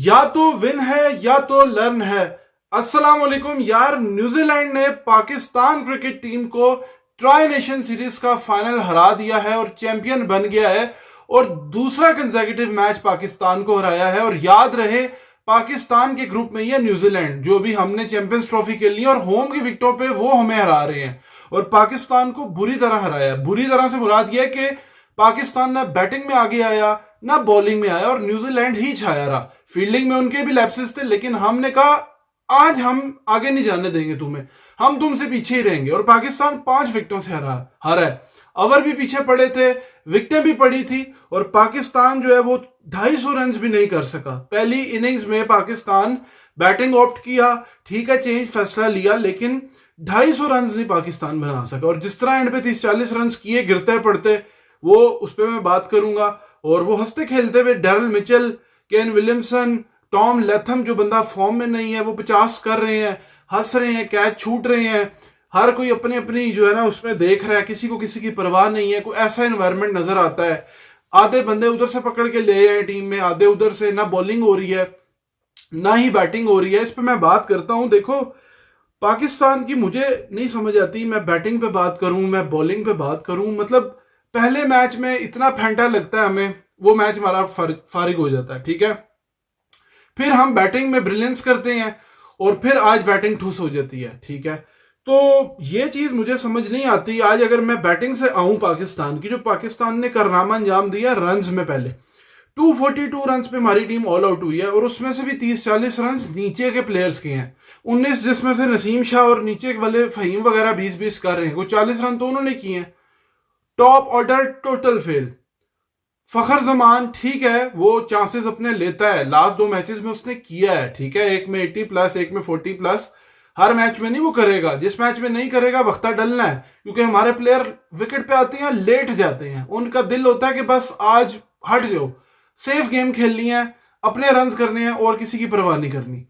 या तो विन है या तो लर्न है। अस्सलाम वालेकुम यार, न्यूजीलैंड ने पाकिस्तान क्रिकेट टीम को ट्राई नेशन सीरीज का फाइनल हरा दिया है और चैंपियन बन गया है और दूसरा कंसेक्यूटिव मैच पाकिस्तान को हराया है। और याद रहे, पाकिस्तान के ग्रुप में ही है न्यूजीलैंड, जो भी हमने चैंपियंस ट्रॉफी खेली और होम की विकेटों पे वो हमें हरा रहे हैं और पाकिस्तान को बुरी तरह हराया। बुरी तरह से मुराद यह कि पाकिस्तान ना बैटिंग में आगे आया ना बॉलिंग में आया और न्यूजीलैंड ही छाया रहा। फील्डिंग में उनके भी लैप्सेस थे, लेकिन हमने कहा आज हम आगे नहीं जाने देंगे तुम्हें, हम तुमसे पीछे ही रहेंगे। और पाकिस्तान 5 विकेटों से हारा है। ओवर भी पीछे पड़े थे, विकेटें भी पड़ी थी और पाकिस्तान जो है वो 250 रन भी नहीं कर सका। पहली इनिंग्स में पाकिस्तान बैटिंग ऑप्ट किया, ठीक है, चेंज फैसला लिया, लेकिन 250 रन नहीं पाकिस्तान बना सका। और जिस तरह एंड पे 30-40 रन किए गिरते पड़ते, वो उस पर मैं बात करूंगा। और वो हंसते खेलते हुए Daryl Mitchell, Kane Williamson, Tom Latham, जो बंदा फॉर्म में नहीं है, वो 50 कर रहे हैं, हंस रहे हैं, कैच छूट रहे हैं, हर कोई अपनी अपनी जो है ना उसमें देख रहा है, किसी को किसी की परवाह नहीं है। कोई ऐसा एनवायरनमेंट नजर आता है। आधे बंदे उधर से पकड़ के ले आए टीम में, आधे उधर से। ना बॉलिंग हो रही है ना ही बैटिंग हो रही है। इस पर मैं बात करता हूं। देखो, पाकिस्तान की मुझे नहीं समझ आती, मैं बैटिंग पे बात करूं, मैं बॉलिंग पे बात करूं। मतलब पहले मैच में इतना फैंटा लगता है हमें, वो मैच हमारा फारिग हो जाता है, ठीक है। फिर हम बैटिंग में ब्रिलियंस करते हैं और फिर आज बैटिंग ठूस हो जाती है, ठीक है। तो ये चीज मुझे समझ नहीं आती। आज अगर मैं बैटिंग से आऊं पाकिस्तान की, जो पाकिस्तान ने कारनामा अंजाम दिया रन्स में, पहले 242 रन पे हमारी टीम ऑल आउट हुई है और उसमें से भी 30-40 रन नीचे के प्लेयर्स के हैं, 19 जिसमें से नसीम शाह और नीचे वाले फहीम वगैरह 20-20 कर रहे हैं। कोई 40 रन तो उन्होंने किए हैं। Top order total fail. Fakhar Zaman, ठीक है, वो चांसेस अपने लेता है, लास्ट 2 मैचेस में उसने किया है, ठीक है, एक में 80+, एक में 40+। हर मैच में नहीं वो करेगा, जिस मैच में नहीं करेगा वक्ता डलना है, क्योंकि हमारे प्लेयर विकेट पे आते हैं, लेट जाते हैं, उनका दिल होता है कि बस आज हट जाओ, सेफ गेम खेलनी है, अपने रन करने हैं और किसी की परवाह नहीं करनी।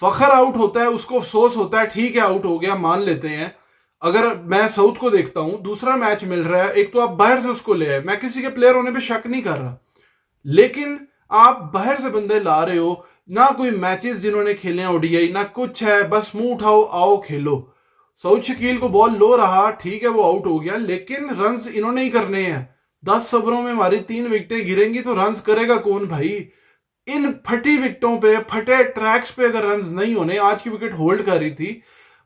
फखर आउट होता है, उसको अफसोस होता है, ठीक है आउट हो गया, मान लेते हैं। अगर मैं साउथ को देखता हूं, दूसरा मैच मिल रहा है, एक तो आप बाहर से उसको ले आए, मैं किसी के प्लेयर होने पे शक नहीं कर रहा, लेकिन आप बाहर से बंदे ला रहे हो, ना कोई मैचेस जिन्होंने खेले हैं ओडीआई, ना कुछ है, बस मुंह उठाओ आओ खेलो। सऊद शकील को बॉल लो रहा, ठीक है, वो आउट हो गया, लेकिन रन्स इन्होंने ही करने हैं। 10 ओवरों में हमारी 3 विकेटें गिरेंगी तो रन्स करेगा कौन भाई? इन फटी विकेटों पे, फटे ट्रैक्स पे अगर रन्स नहीं होने, आज की विकेट होल्ड कर रही थी।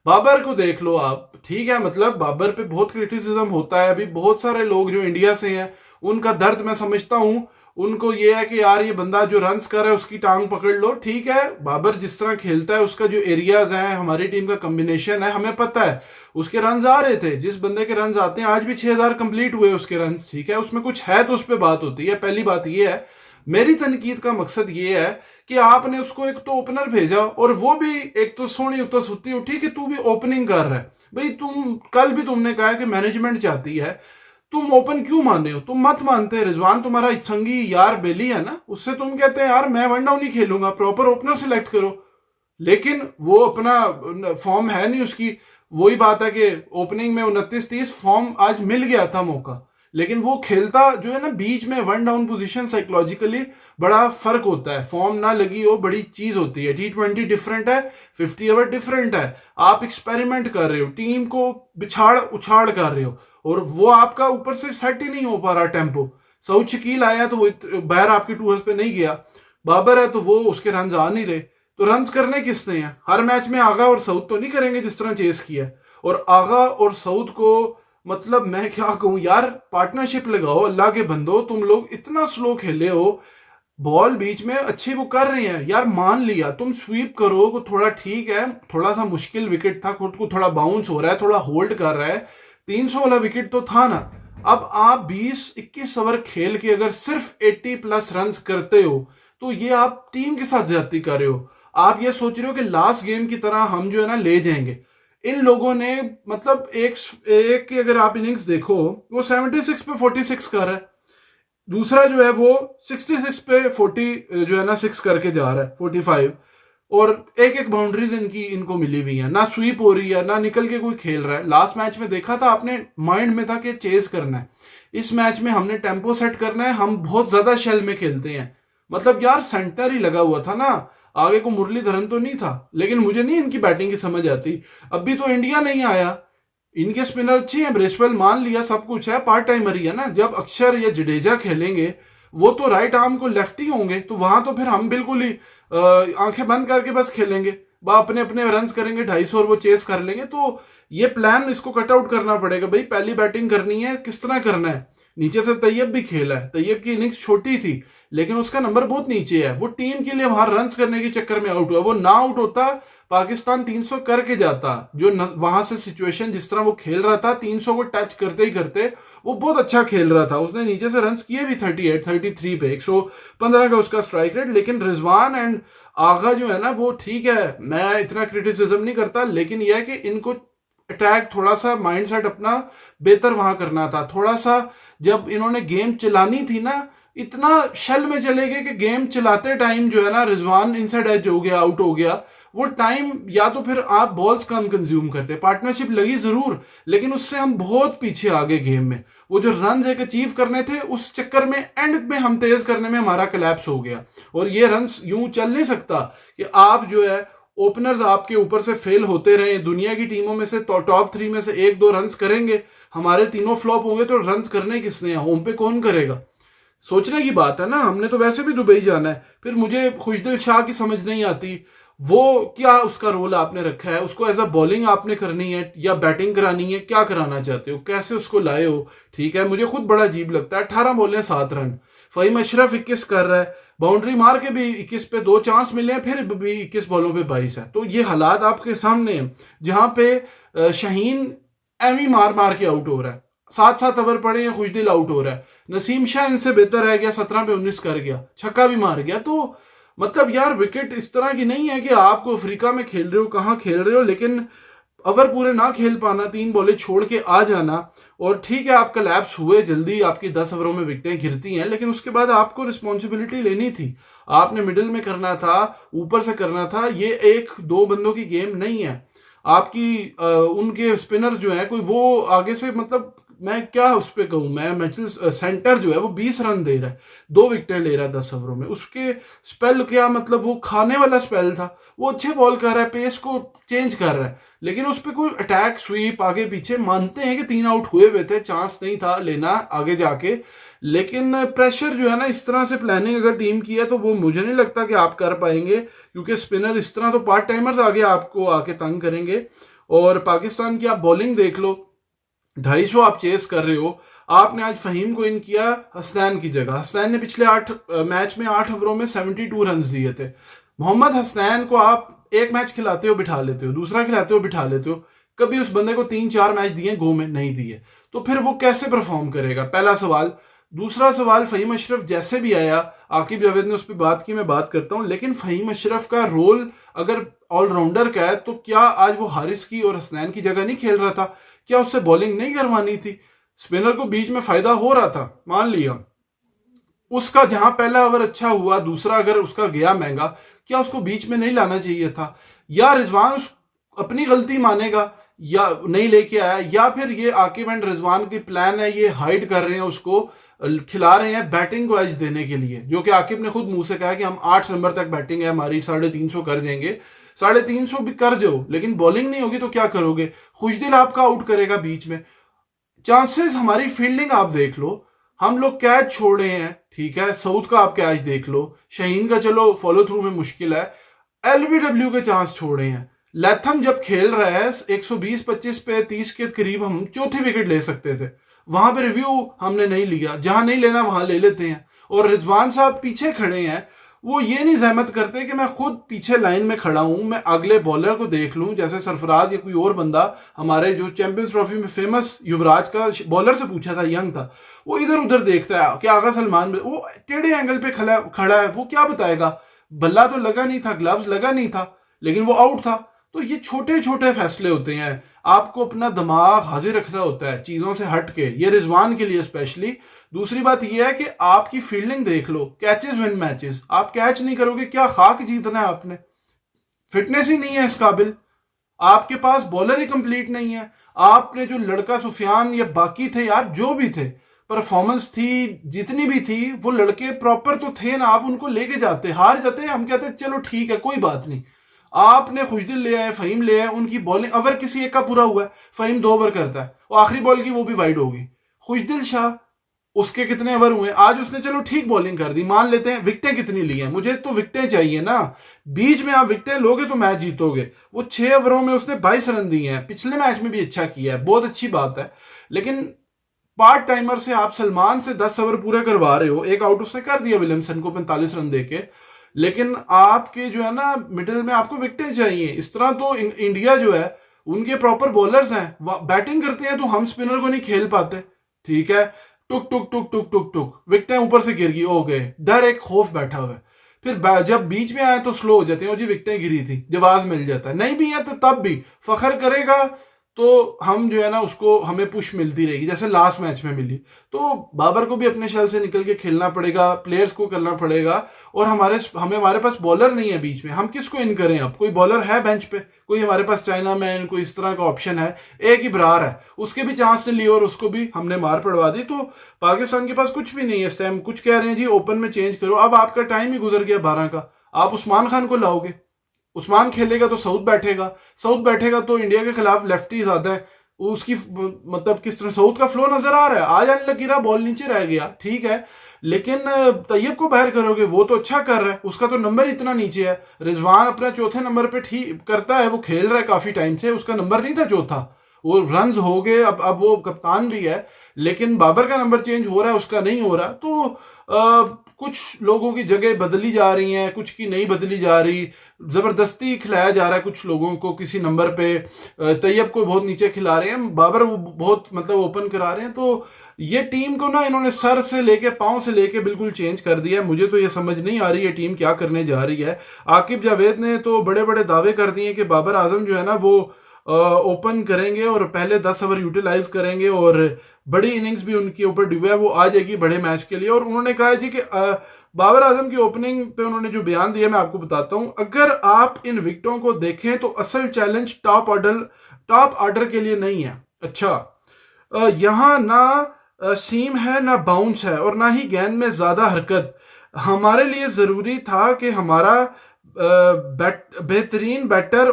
बाबर को देख लो आप, ठीक है, मतलब बाबर पे बहुत क्रिटिसिज्म होता है। अभी बहुत सारे लोग जो इंडिया से हैं, उनका दर्द मैं समझता हूं। उनको ये है कि यार ये बंदा जो रन्स कर रहा है उसकी टांग पकड़ लो, ठीक है। बाबर जिस तरह खेलता है, उसका जो एरियाज है, हमारी टीम का कॉम्बिनेशन है, हमें पता है उसके रन्स आ रहे थे। जिस बंदे के रन्स आते हैं, आज भी 6000 कंप्लीट हुए उसके रन्स, ठीक है, उसमें कुछ है तो उस पर बात होती है। पहली बात ये है, मेरी तनकीद का मकसद ये है कि आपने उसको एक तो ओपनर भेजा और वो भी एक तो सोनी उतर सुती उठी कि तू भी ओपनिंग कर रहा है। भाई कल भी तुमने कहा कि मैनेजमेंट चाहती है, तुम ओपन क्यों मान रहे हो? तुम मत मानते। रिजवान तुम्हारा संगी यार बेली है ना, उससे तुम कहते हैं यार मैं वन डाउन ही खेलूंगा, प्रॉपर ओपनर सिलेक्ट करो, लेकिन वो अपना फॉर्म है नहीं उसकी। वही बात है कि ओपनिंग में 29-30 फॉर्म आज मिल गया था मौका, लेकिन वो खेलता जो है ना बीच में वन डाउन पोजीशन, साइकोलॉजिकली बड़ा फर्क होता है। फॉर्म ना लगी हो बड़ी चीज होती है। T20 डिफरेंट है, 50 ओवर डिफरेंट है। आप एक्सपेरिमेंट कर रहे हो, टीम को बिछाड़ उछाड़ कर रहे हो और वो आपका ऊपर से सेट ही नहीं हो पा रहा टेम्पो। सऊद शकील आया तो वो बाहर आपके टूर्स पे नहीं गया। बाबर है तो वो उसके रन आ नहीं रहे, तो रन करने किसने हैं? हर मैच में आगा और सऊद तो नहीं करेंगे जिस तरह चेस किया। और आगा और सऊद को, मतलब मैं क्या कहूं यार, पार्टनरशिप लगाओ अल्लाह के बंदो। तुम लोग इतना स्लो खेले हो, बॉल बीच में अच्छी वो कर रहे हैं यार, मान लिया तुम स्वीप करो को थोड़ा, ठीक है, थोड़ा सा मुश्किल विकेट था, खुद को थोड़ा बाउंस हो रहा है, थोड़ा होल्ड कर रहा है, 300 वाला विकेट तो था ना। अब आप 20-21 ओवर खेल के अगर सिर्फ 80+ रन करते हो, तो ये आप टीम के साथ ज्यादती कर रहे हो। आप ये सोच रहे हो कि लास्ट गेम की तरह हम जो है ना ले जाएंगे। इन लोगों ने, मतलब एक की अगर आप इनिंग्स देखो, वो 76 पे 46 कर रहा है, दूसरा जो है वो 66 पे 40 जो है ना 6 करके जा रहा है, 45। और एक एक बाउंड्रीज इनको मिली हुई है, ना स्वीप हो रही है, ना निकल के कोई खेल रहा है। लास्ट मैच में देखा था आपने, माइंड में था कि चेस करना है। इस मैच में हमने टेम्पो सेट करना है, हम बहुत ज्यादा शेल में खेलते हैं, मतलब यार सेंटर ही लगा हुआ था ना, आगे को मुरलीधरन तो नहीं था। लेकिन मुझे नहीं इनकी बैटिंग की समझ आती। अभी तो इंडिया नहीं आया, इनके स्पिनर अच्छे हैं, ब्रेसवेल मान लिया, सब कुछ है, पार्ट टाइमर ही है ना। जब अक्षर या जडेजा खेलेंगे वो तो राइट आर्म को लेफ्टी होंगे, तो वहां तो फिर हम बिल्कुल ही आंखें बंद करके बस खेलेंगे, अपने अपने रन करेंगे 250 और वो चेस कर लेंगे। तो ये प्लान इसको कट आउट करना पड़ेगा भाई, पहली बैटिंग करनी है, किस तरह करना है। नीचे से तैयब भी खेला है, तैयब की इनिंग्स छोटी थी लेकिन उसका नंबर बहुत नीचे है, वो टीम के लिए वहां रन करने के चक्कर में आउट हुआ। वो ना आउट होता पाकिस्तान 300 करके जाता। जो वहां से सिचुएशन जिस तरह वो खेल रहा था, 300 को टच करते ही करते वो बहुत अच्छा खेल रहा था। उसने नीचे से रन किए भी 38 33 पे, 115 का उसका स्ट्राइक रेट। लेकिन रिजवान एंड आगा जो है ना वो ठीक है, मैं इतना क्रिटिसिज्म नहीं करता, लेकिन यह है कि इनको अटैक थोड़ा सा माइंडसेट अपना बेहतर वहां करना था। थोड़ा सा जब इन्होंने गेम चलानी थी ना, इतना शेल में चले गए कि गेम चलाते टाइम जो है ना रिजवान इनसाइड एज हो गया, आउट हो गया। वो टाइम या तो फिर आप बॉल्स कम कंज्यूम करते, पार्टनरशिप लगी जरूर लेकिन उससे हम बहुत पीछे आ गए गेम में। वो जो रन एक अचीव करने थे उस चक्कर में एंड में हम तेज करने में हमारा कलैप्स हो गया। और ये रन यूं चल नहीं सकता कि आप जो है ओपनर्स आपके ऊपर से फेल होते रहे। दुनिया की टीमों में से टॉप 3 में से 1-2 रन करेंगे, हमारे तीनों फ्लॉप होंगे तो रन करने किसने हैं, होम पे कौन करेगा। सोचने की बात है ना। हमने तो वैसे भी दुबई जाना है। फिर मुझे खुशदिल शाह की समझ नहीं आती, वो क्या उसका रोल आपने रखा है, उसको एज अ बॉलिंग आपने करनी है या बैटिंग करानी है, क्या कराना चाहते हो, कैसे उसको लाए हो। ठीक है, मुझे खुद बड़ा अजीब लगता है। 18 बॉलें 7 रन, फहीम अशरफ 21 कर रहा है, बाउंड्री मार के भी 21 पे 2 चांस मिले हैं, फिर भी 21 बॉलों पे 22 है। तो ये हालात आपके सामने हैं जहां पे शाहीन एमी मार मार के आउट हो रहा है, 7-7 ओवर पड़े हैं, खुशदिल आउट हो रहा है। नसीम शाह इनसे बेहतर रह गया, 17 पे 19 कर गया, छक्का भी मार गया। तो मतलब यार विकेट इस तरह की नहीं है कि आपको अफ्रीका में खेल रहे हो, कहाँ खेल रहे हो, लेकिन ओवर पूरे ना खेल पाना, 3 बॉलें छोड़ के आ जाना। और ठीक है आपका लैप्स हुए, जल्दी आपकी 10 ओवरों में विकेटें गिरती हैं, लेकिन उसके बाद आपको रिस्पॉन्सिबिलिटी लेनी थी। आपने मिडिल में करना था, ऊपर से करना था। ये 1-2 बंदों की गेम नहीं है आपकी। उनके स्पिनर्स जो है कोई वो आगे से, मतलब मैं क्या उस पर कहूं, मैं मैचेस सेंटर जो है वो 20 रन दे रहा है, 2 विकेटें ले रहा है 10 ओवरों में। उसके स्पेल क्या, मतलब वो खाने वाला स्पेल था, वो अच्छे बॉल कर रहा है, पेस को चेंज कर रहा है, लेकिन उस पर कोई अटैक स्वीप आगे पीछे, मानते हैं कि 3 आउट हुए हुए थे, चांस नहीं था लेना आगे जाके। लेकिन प्रेशर जो है ना, इस तरह से प्लानिंग अगर टीम की है तो वो मुझे नहीं लगता कि आप कर पाएंगे, क्योंकि स्पिनर इस तरह तो पार्ट टाइमर्स आगे आपको आके तंग करेंगे। और पाकिस्तान की आप बॉलिंग देख लो, 250 आप चेस कर रहे हो। आपने आज फहीम को इन किया हसनैन की जगह। हसनैन ने पिछले 8 मैच में 8 ओवरों में 72 रन दिए थे। मोहम्मद हसनैन को आप एक मैच खिलाते हो बिठा लेते हो, दूसरा खिलाते हो बिठा लेते हो, कभी उस बंदे को 3-4 मैच दिए, गो में नहीं दिए, तो फिर वो कैसे परफॉर्म करेगा, पहला सवाल। दूसरा सवाल, फहीम अशरफ जैसे भी आया, आकिब जावेद ने उस पर बात की, मैं बात करता हूं, लेकिन फहीम अशरफ का रोल अगर ऑलराउंडर का है तो क्या आज वो हारिस की और हसनैन की जगह नहीं खेल रहा था? क्या उससे बॉलिंग नहीं करवानी थी? स्पिनर को बीच में फायदा हो रहा था, मान लिया, उसका जहां पहला ओवर अच्छा हुआ, दूसरा अगर उसका गया महंगा, क्या उसको बीच में नहीं लाना चाहिए था? या रिजवान अपनी गलती मानेगा या नहीं लेके आया, या फिर ये आकिब एंड रिजवान की प्लान है, ये हाइड कर रहे हैं, उसको खिला रहे हैं बैटिंग को एज देने के लिए, जो कि आकिब ने खुद मुंह से कहा कि हम 8 नंबर तक बैटिंग है हमारी, 350 कर देंगे। 350 भी कर दो, लेकिन बॉलिंग नहीं होगी तो क्या करोगे? खुशदिल आपका आउट करेगा बीच में। चांसेस, हमारी फील्डिंग आप देख लो, हम लोग कैच छोड़े हैं, ठीक है, साउथ का आप कैच देख लो, शाहीन का चलो फॉलो थ्रू में मुश्किल है, एलबीडब्ल्यू के चांस छोड़े हैं। लैथम जब खेल रहा है 120-25 पे 30 के करीब हम चौथी विकेट ले सकते थे, वहां पे रिव्यू हमने नहीं लिया, जहां नहीं लेना वहां ले लेते हैं। और रिजवान साहब पीछे खड़े हैं, वो ये नहीं जहमत करते कि मैं खुद पीछे लाइन में खड़ा हूं, मैं अगले बॉलर को देख लूं, जैसे सरफराज या कोई और बंदा, हमारे जो चैंपियंस ट्रॉफी में फेमस युवराज का बॉलर से पूछा था, यंग था, वो इधर उधर देखता है कि आगा सलमान वो टेढ़े एंगल पे खड़ा है, वो क्या बताएगा? बल्ला तो लगा नहीं था, ग्लव्स लगा नहीं था, लेकिन वो आउट था। तो ये छोटे छोटे फैसले होते हैं, आपको अपना दिमाग हाजिर रखना होता है चीजों से हट के, ये रिजवान के लिए स्पेशली। दूसरी बात यह है कि आपकी फील्डिंग देख लो, कैचेस विन मैचेस, आप कैच नहीं करोगे, क्या खाक जीतना है आपने? फिटनेस ही नहीं है इस काबिल, आपके पास बॉलर ही कंप्लीट नहीं है। आपने जो लड़का सुफियान या बाकी थे यार, जो भी थे, परफॉर्मेंस थी जितनी भी थी, वो लड़के प्रॉपर तो थे ना, आप उनको लेके जाते, हार जाते, हम कहते चलो ठीक है कोई बात नहीं। आपने खुशदिल ले आए, फहीम ले आए, उनकी बॉलिंग ओवर किसी एक का पूरा हुआ है, फहीम 2 ओवर करता है और आखिरी बॉल की वो भी वाइड होगी। खुशदिल शाह उसके कितने ओवर हुए आज, उसने चलो ठीक बॉलिंग कर दी, मान लेते हैं विकेटें कितनी ली हैं, मुझे तो विकेटें चाहिए ना, बीच में आप विकेटें लोगे तो मैच जीतोगे। वो 6 ओवरों में उसने 22 रन दिए हैं, पिछले मैच में भी अच्छा किया है, बहुत अच्छी बात है। लेकिन पार्ट टाइमर से आप सलमान से 10 ओवर पूरे करवा रहे हो, एक आउट उसने कर दिया विलियमसन को 45 रन देके, लेकिन आपके जो है ना मिडिल में आपको विकेटें चाहिए। इस तरह तो इंडिया जो है उनके प्रॉपर बॉलर्स हैं, बैटिंग करते हैं तो हम स्पिनर को नहीं खेल पाते, ठीक है, टुक टुक टुक टुक टुक टुक विकेटें ऊपर से गिर गई, हो गए, डर एक खौफ बैठा हुआ है। फिर जब बीच में आए तो स्लो हो जाते हैं, और जी विकेटें गिरी थी, जवाब मिल जाता है, नहीं भी है तो तब भी फखर करेगा तो हम जो है ना उसको, हमें पुश मिलती रहेगी जैसे लास्ट मैच में मिली। तो बाबर को भी अपने शल से निकल के खेलना पड़ेगा, प्लेयर्स को करना पड़ेगा, और हमारे पास बॉलर नहीं है बीच में, हम किसको इन करें? अब कोई बॉलर है बेंच पे? कोई हमारे पास चाइना मैन, कोई इस तरह का ऑप्शन है? एक ही बरार है, उसके भी चांस ने लिए और उसको भी हमने मार पड़वा दी। तो पाकिस्तान के पास कुछ भी नहीं है इस टाइम। कुछ कह रहे हैं जी ओपन में चेंज करो, अब आपका टाइम ही गुजर गया 12 का, आप उस्मान खान को लाओगे, उस्मान खेलेगा तो सऊद बैठेगा, सऊद बैठेगा तो इंडिया के खिलाफ लेफ्टी ज्यादा है, उसकी मतलब किस तरह सऊद का फ्लो नजर आ रहा है, आ जाने लग गिरा, बॉल नीचे रह गया, ठीक है, लेकिन तैयब को बाहर करोगे, वो तो अच्छा कर रहा है, उसका तो नंबर इतना नीचे है। रिजवान अपना चौथे नंबर पे ठीक करता है, वो खेल रहा है काफी टाइम से, उसका नंबर नहीं था चौथा, वो रन्स हो गए, अब वो कप्तान भी है, लेकिन बाबर का नंबर चेंज हो रहा है, उसका नहीं हो रहा। तो कुछ लोगों की जगह बदली जा रही हैं, कुछ की नहीं बदली जा रही, जबरदस्ती खिलाया जा रहा है कुछ लोगों को किसी नंबर पे, तैयब को बहुत नीचे खिला रहे हैं, बाबर बहुत मतलब ओपन करा रहे हैं। तो ये टीम को ना इन्होंने सर से लेके पांव से लेके बिल्कुल चेंज कर दिया है। मुझे तो ये समझ नहीं आ रही है टीम क्या करने जा रही है। आकिब जावेद ने तो बड़े बड़े दावे कर दिए कि बाबर आजम जो है ना वो ओपन करेंगे और पहले 10 ओवर यूटिलाइज करेंगे, और बड़ी इनिंग्स भी उनके ऊपर ड्यू है, वो आ जाएगी बड़े मैच के लिए। और उन्होंने कहा जी कि बाबर आजम की ओपनिंग पे उन्होंने जो बयान दिया मैं आपको बताता हूं। अगर आप इन विकेटों को देखें तो असल चैलेंज टॉप ऑर्डर के लिए नहीं है। अच्छा, यहां ना सीम है ना बाउंस है और ना ही गेंद में ज्यादा हरकत। हमारे लिए जरूरी था कि हमारा बेहतरीन बैटर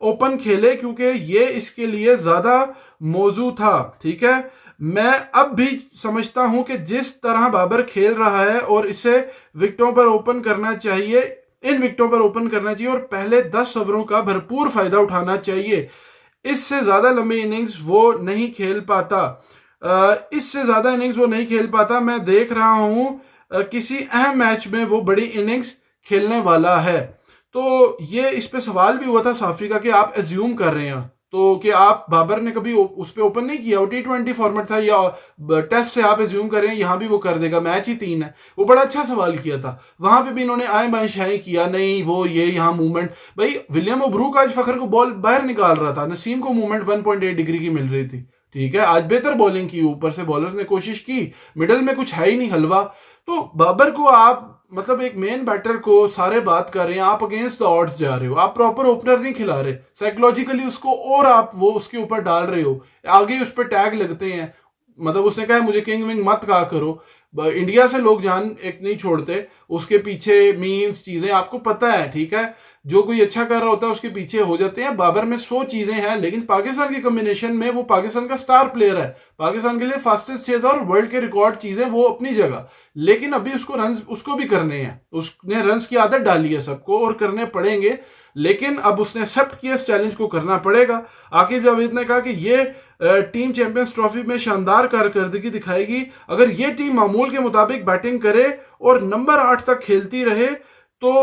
ओपन खेले, क्योंकि ये इसके लिए ज्यादा मौजू था, ठीक है। मैं अब भी समझता हूं कि जिस तरह बाबर खेल रहा है और इसे विकेटों पर ओपन करना चाहिए, इन विकेटों पर ओपन करना चाहिए और पहले 10 ओवरों का भरपूर फायदा उठाना चाहिए। इससे ज्यादा लंबी इनिंग्स वो नहीं खेल पाता, इससे ज्यादा इनिंग्स वो नहीं खेल पाता। मैं देख रहा हूं किसी अहम मैच में वो बड़ी इनिंग्स खेलने वाला है। तो ये इस पे सवाल भी हुआ था साफी का कि आप एज्यूम कर रहे हैं तो कि आप, बाबर ने कभी उस पे ओपन नहीं किया, वो T20 फॉर्मेट था या टेस्ट से आप एज्यूम कर रहे हैं यहां भी वो कर देगा, मैच ही 3 है। वो बड़ा अच्छा सवाल किया था, वहां पे भी इन्होंने आए बाएं शाएं किया, नहीं वो ये यहाँ मूवमेंट, भाई विलियम ओब्रूक आज फखर को बॉल बाहर निकाल रहा था, नसीम को मूवमेंट 1.8 डिग्री की मिल रही थी, ठीक है, आज बेहतर बॉलिंग की, ऊपर से बॉलर्स ने कोशिश की, मिडल में कुछ है ही नहीं हलवा। तो बाबर को आप मतलब एक मेन बैटर को सारे बात कर रहे हैं, आप अगेंस्ट द ऑड्स जा रहे हो, आप प्रॉपर ओपनर नहीं खिला रहे, साइकोलॉजिकली उसको और आप वो उसके ऊपर डाल रहे हो, आगे उस पर टैग लगते हैं, मतलब उसने कहा मुझे किंग विंग मत कहा करो। इंडिया से लोग जान एक नहीं छोड़ते, उसके पीछे मीम्स चीजें आपको पता है, ठीक है, जो कोई अच्छा कर रहा होता है उसके पीछे हो जाते हैं। बाबर में 100 चीजें हैं, लेकिन पाकिस्तान की कॉम्बिनेशन में वो पाकिस्तान का स्टार प्लेयर है, पाकिस्तान के लिए फास्टेस्ट चेज और वर्ल्ड के रिकॉर्ड चीजें वो अपनी जगह, लेकिन अभी उसको रन्स उसको भी करने हैं, उसने रन्स की आदत डाली है सबको और करने पड़ेंगे, लेकिन अब उसने एक्सेप्ट किया, इस चैलेंज को करना पड़ेगा। आकिब जावेद ने कहा कि ये टीम चैंपियंस ट्रॉफी में शानदार कारकर्दगी दिखाएगी, अगर ये टीम मामूल के मुताबिक बैटिंग करे और नंबर 8 तक खेलती रहे तो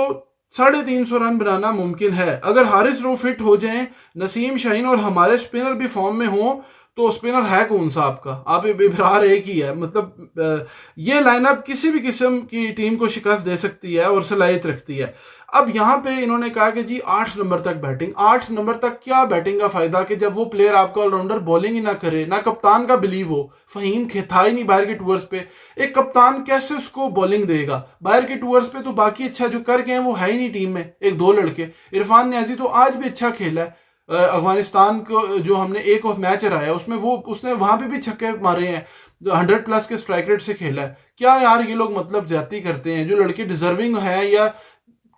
350 रन बनाना मुमकिन है। अगर हारिस रो फिट हो जाएं, नसीम शाहीन और हमारे स्पिनर भी फॉर्म में हो, तो स्पिनर है कौन सा आपका? आप इब्रार एक ही है, मतलब ये लाइनअप किसी भी किस्म की टीम को शिकस्त दे सकती है और सलाहियत रखती है। अब यहां पे इन्होंने कहा कि जी 8 नंबर तक बैटिंग, 8 नंबर तक क्या बैटिंग का फायदा कि जब वो प्लेयर आपका ऑलराउंडर बॉलिंग ही ना करे, ना कप्तान का बिलीव हो, फहीम था ही नहीं बाहर के टूर्स पे, एक कप्तान कैसे उसको बॉलिंग देगा बाहर के टूर्स पे? तो बाकी अच्छा जो कर गए हैं वो है ही नहीं टीम में, एक दो लड़के, इरफान न्याजी तो आज भी अच्छा खेला है, अफगानिस्तान को जो हमने एक मैच हराया उसमें वो उसने वहां पे भी छक्के मारे हैं। जो 100+ के स्ट्राइक रेट से खेला है। क्या यार ये लोग मतलब ज्यादती करते हैं, जो लड़के डिजर्विंग हैं या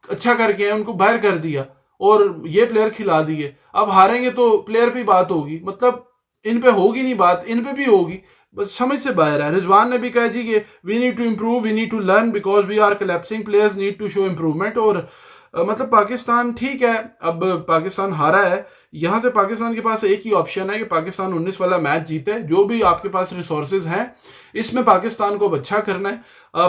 अच्छा करके हैं उनको बाहर कर दिया और ये प्लेयर खिला दिए। अब हारेंगे तो प्लेयर पे बात होगी, मतलब इन पे होगी नहीं बात, इन पे भी होगी, बस समझ से बाहर है। रिजवान ने भी कहा जी कि we need to improve, we need to learn because we are collapsing, players need to show improvement. और मतलब पाकिस्तान ठीक है, अब पाकिस्तान हारा है, यहां से पाकिस्तान के पास एक ही ऑप्शन है कि पाकिस्तान 19 वाला मैच जीते। जो भी आपके पास रिसोर्सेज हैं इसमें पाकिस्तान को अब अच्छा करना है।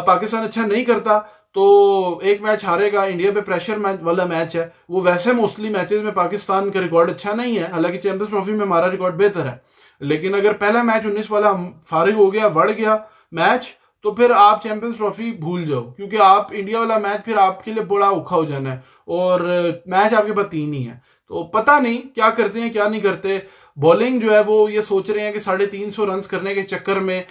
पाकिस्तान अच्छा नहीं करता तो एक मैच हारेगा, इंडिया पे प्रेशर मैच वाला मैच है। वो वैसे मोस्टली मैचेस में पाकिस्तान का रिकॉर्ड अच्छा नहीं है, हालांकि चैंपियंस ट्रॉफी में हमारा रिकॉर्ड बेहतर है। लेकिन अगर पहला मैच 19 वाला फारिग हो गया, बढ़ गया मैच, तो फिर आप चैंपियंस ट्रॉफी भूल जाओ, क्योंकि आप इंडिया वाला मैच फिर आपके लिए बड़ा औखा हो जाना है और मैच आपके पास 3 ही है। तो पता नहीं क्या करते हैं क्या नहीं करते। बॉलिंग जो है वो ये सोच रहे हैं कि 350 रन करने के चक्कर में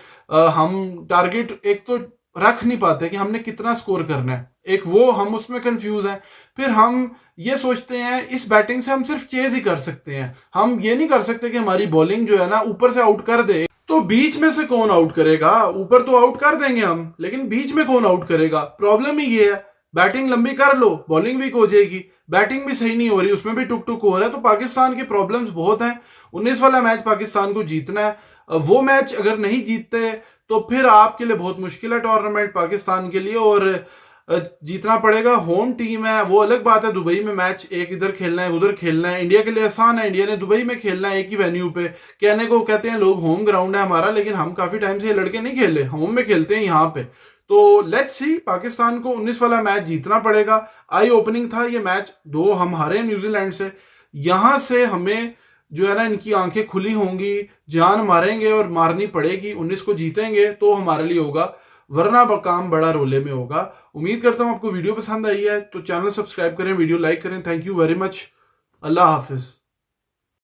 हम टारगेट एक तो रख नहीं पाते कि हमने कितना स्कोर करना है, एक वो हम उसमें कंफ्यूज हैं। फिर हम ये सोचते हैं इस बैटिंग से हम सिर्फ चेज ही कर सकते हैं, हम ये नहीं कर सकते कि हमारी बॉलिंग जो है ना ऊपर से आउट कर दे। तो बीच में से कौन आउट करेगा? ऊपर तो आउट कर देंगे हम, लेकिन बीच में कौन आउट करेगा? प्रॉब्लम ही ये है। बैटिंग लंबी कर लो, बॉलिंग वीक हो जाएगी, बैटिंग भी सही नहीं हो रही, उसमें भी टुक टुक हो रहा है। तो पाकिस्तान की प्रॉब्लम्स बहुत हैं। 19 वाला मैच पाकिस्तान को जीतना है, वो मैच अगर नहीं जीतते तो फिर आपके लिए बहुत मुश्किल है टूर्नामेंट पाकिस्तान के लिए, और जीतना पड़ेगा। होम टीम है वो अलग बात है, दुबई में मैच एक इधर खेलना है उधर खेलना है, इंडिया के लिए आसान है, इंडिया ने दुबई में खेलना है एक ही वेन्यू पे। कहने को कहते हैं लोग होम ग्राउंड है हमारा, लेकिन हम काफी टाइम से ये लड़के नहीं खेले, होम में खेलते हैं यहाँ पे। तो लेट्स सी, पाकिस्तान को 19 वाला मैच जीतना पड़ेगा। आई ओपनिंग था ये मैच, 2 हम हारे न्यूजीलैंड से। यहां से हमें जो है ना इनकी आंखें खुली होंगी, जान मारेंगे और मारनी पड़ेगी। 19 को जीतेंगे तो हमारे लिए होगा, वरना काम बड़ा रोले में होगा। उम्मीद करता हूं आपको वीडियो पसंद आई है, तो चैनल सब्सक्राइब करें, वीडियो लाइक करें। Thank you very much. Allah Hafiz.